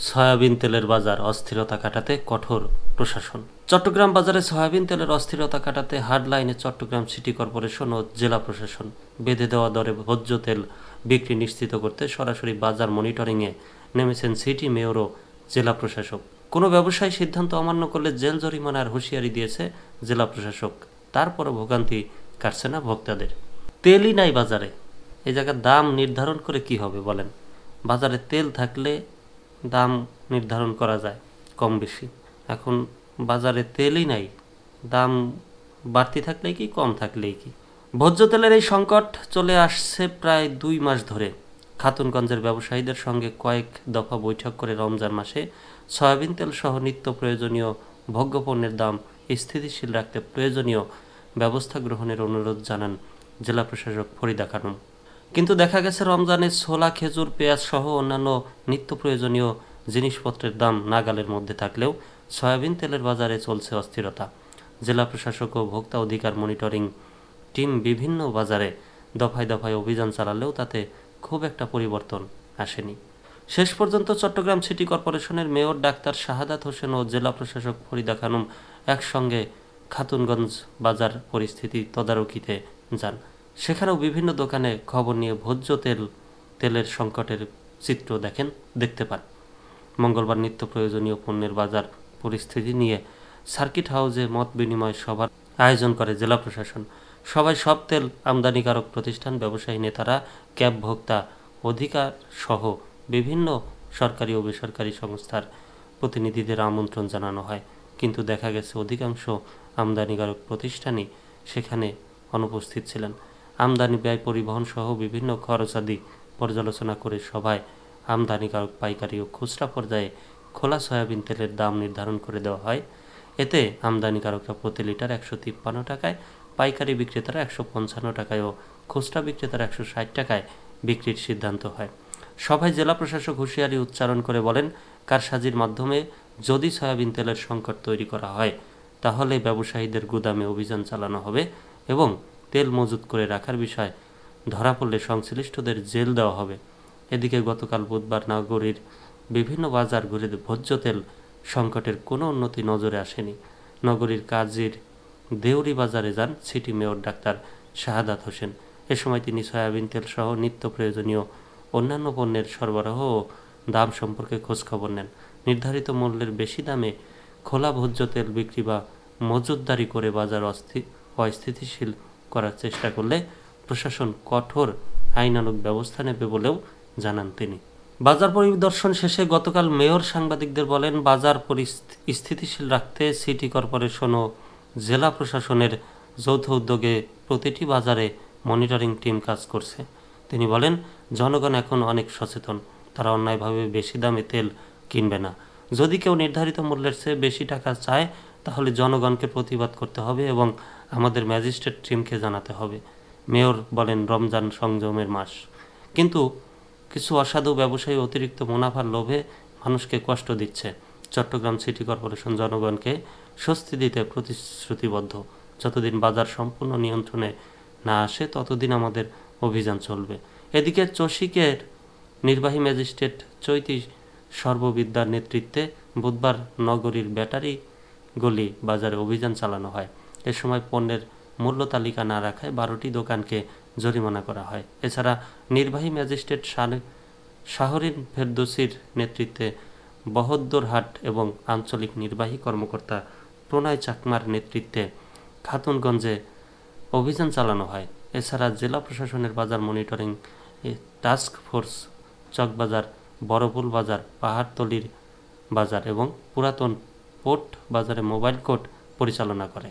Soybean তেলের বাজার অস্থিরতা কাটাতে কঠোর প্রশাসন। চট্টগ্রাম বাজারে সয়াবিন তেলের অস্থিরতা কাটাতে হার্ড লাইনে চট্টগ্রাম সিটি কর্পোরেশন ও জেলা প্রশাসন। বেঁধে দেওয়া দরে ভোজ্য তেল বিক্রি নিশ্চিত করতে সরাসরি বাজার মনিটরিংয়ে নেমেছেন সিটি মেয়র ও জেলা প্রশাসক। কোনো ব্যবসায়ী সিদ্ধান্ত অমান্য করলে জেল জরিমানার হুঁশিয়ারি দিয়েছে জেলা প্রশাসক। তারপরও ভোগান্তি কাটছে না ভোক্তাদের। তেলই নাই বাজারে, এই জায়গার দাম নির্ধারণ করে কি হবে বলেন? বাজারে তেল থাকলে দাম নির্ধারণ করা যায় কম বেশি। এখন বাজারে তেলই নাই, দাম বাড়তি থাকলেই কি কম থাকলেই কি? ভোজ্য তেলের এই সংকট চলে আসছে প্রায় 2 মাস ধরে। খাতুনগঞ্জের ব্যবসায়ীদের সঙ্গে কয়েক দফা বৈঠক করে রমজান মাসে সয়াবিন তেল সহ নিত্য প্রয়োজনীয় ভোগ্যপণ্যের দাম স্থিতিশীল রাখতে প্রয়োজনীয় ব্যবস্থা গ্রহণের অনুরোধ জানান জেলা প্রশাসক ফরিদা খানম। কিন্তু দেখা গেছে রমজানে ছোলা, খেজুর, পেঁয়াজ সহ অন্যান্য নিত্য প্রয়োজনীয় জিনিসপত্রের দাম নাগালের মধ্যে থাকলেও সয়াবিন তেলের বাজারে চলছে অস্থিরতা। জেলা প্রশাসক ও ভোক্তা অধিকার মনিটরিং টিম বিভিন্ন বাজারে দফায় দফায় অভিযান চালালেও তাতে খুব একটা পরিবর্তন আসেনি। শেষ পর্যন্ত চট্টগ্রাম সিটি কর্পোরেশনের মেয়র ডাক্তার শাহাদাত হোসেন ও জেলা প্রশাসক ফরিদা খানম একসঙ্গে খাতুনগঞ্জ বাজার পরিস্থিতি তদারকিতে যান। সেখানেও বিভিন্ন দোকানে খবর নিয়ে ভোজ্য তেলের সংকটের চিত্র দেখতে পান। মঙ্গলবার নিত্য প্রয়োজনীয় পণ্যের বাজার পরিস্থিতি নিয়ে সার্কিট হাউসে মত বিনিময় সভার আয়োজন করে জেলা প্রশাসন। সবাই সব তেল আমদানিকারক প্রতিষ্ঠান, ব্যবসায়ী নেতারা, ক্যাব ভোক্তা অধিকার সহ বিভিন্ন সরকারি ও বেসরকারি সংস্থার প্রতিনিধিদের আমন্ত্রণ জানানো হয়। কিন্তু দেখা গেছে অধিকাংশ আমদানিকারক প্রতিষ্ঠানই সেখানে অনুপস্থিত ছিলেন। আমদানি ব্যয়, পরিবহন সহ বিভিন্ন খরচাদি পর্যালোচনা করে সভায় আমদানিকারক, পাইকারি ও খুচরা পর্যায়ে খোলা সয়াবিন তেলের দাম নির্ধারণ করে দেওয়া হয়। এতে আমদানিকারকরা প্রতি লিটার 153 টাকায়, পাইকারি বিক্রেতারা 155 টাকায় ও খুচরা বিক্রেতারা 160 টাকায় বিক্রির সিদ্ধান্ত হয়। সভায় জেলা প্রশাসক হুঁশিয়ারি উচ্চারণ করে বলেন, কারসাজির মাধ্যমে যদি সয়াবিন তেলের সংকট তৈরি করা হয় তাহলে ব্যবসায়ীদের গুদামে অভিযান চালানো হবে এবং তেল মজুত করে রাখার বিষয় ধরা পড়লে সংশ্লিষ্টদের জেল দেওয়া হবে। এদিকে গতকাল বুধবার নগরীর বিভিন্ন বাজার ঘুরে ভোজ্য তেল সংকটের কোনো উন্নতি নজরে আসেনি। নগরীর কাজীর দেউরি বাজারে যান city mayor doctor Shahadat Hossain. এ সময় তিনি সয়াবিন তেল সহ নিত্য প্রয়োজনীয় অন্যান্য পণ্যের সরবরাহ ও দাম সম্পর্কে খোঁজখবর নেন। নির্ধারিত মূল্যের বেশি দামে খোলা ভোজ্য তেল বিক্রি বা মজুতদারি করে বাজার অস্থিতিশীল করার চেষ্টা করলে প্রশাসন কঠোর আইনানুগ ব্যবস্থা নেবে বলেও জানান তিনি। বাজার পরিদর্শন শেষে গতকাল মেয়র সাংবাদিকদের বলেন, বাজার স্থিতিশীল রাখতে সিটি কর্পোরেশন ও জেলা প্রশাসনের যৌথ উদ্যোগে প্রতিটি বাজারে মনিটরিং টিম কাজ করছে। তিনি বলেন, জনগণ এখন অনেক সচেতন, তারা অন্যায়ভাবে বেশি দামে তেল কিনবে না। যদি কেউ নির্ধারিত মূল্যের চেয়ে বেশি টাকা চায় তাহলে জনগণকে প্রতিবাদ করতে হবে এবং আমাদের ম্যাজিস্ট্রেট টিমকে জানাতে হবে। মেয়র বলেন, রমজান সংযমের মাস, কিন্তু কিছু অসাধু ব্যবসায়ী অতিরিক্ত মুনাফার লোভে মানুষকে কষ্ট দিচ্ছে। চট্টগ্রাম সিটি কর্পোরেশন জনগণকে স্বস্তি দিতে প্রতিশ্রুতিবদ্ধ। যতদিন বাজার সম্পূর্ণ নিয়ন্ত্রণে না আসে ততদিন আমাদের অভিযান চলবে। এদিকে চসিকের নির্বাহী ম্যাজিস্ট্রেট চৈতি সর্ববিদ্যার নেতৃত্বে বুধবার নগরীর ব্যাটারি গলি বাজারে অভিযান চালানো হয়। এ সময় পণ্যের মূল্য তালিকা না রাখায় 12টি দোকানকে জরিমানা করা হয়। এছাড়া নির্বাহী ম্যাজিস্ট্রেট শাহরিন ফেরদৌসির নেতৃত্বে বহদ্দরহাট এবং আঞ্চলিক নির্বাহী কর্মকর্তা প্রণয় চাকমার নেতৃত্বে খাতুনগঞ্জে অভিযান চালানো হয়। এছাড়া জেলা প্রশাসনের বাজার monitoring task force Chawkbazar, Boropul বাজার, পাহাড়তলির বাজার এবং পুরাতন পোর্ট বাজারে মোবাইল কোর্ট পরিচালনা করে।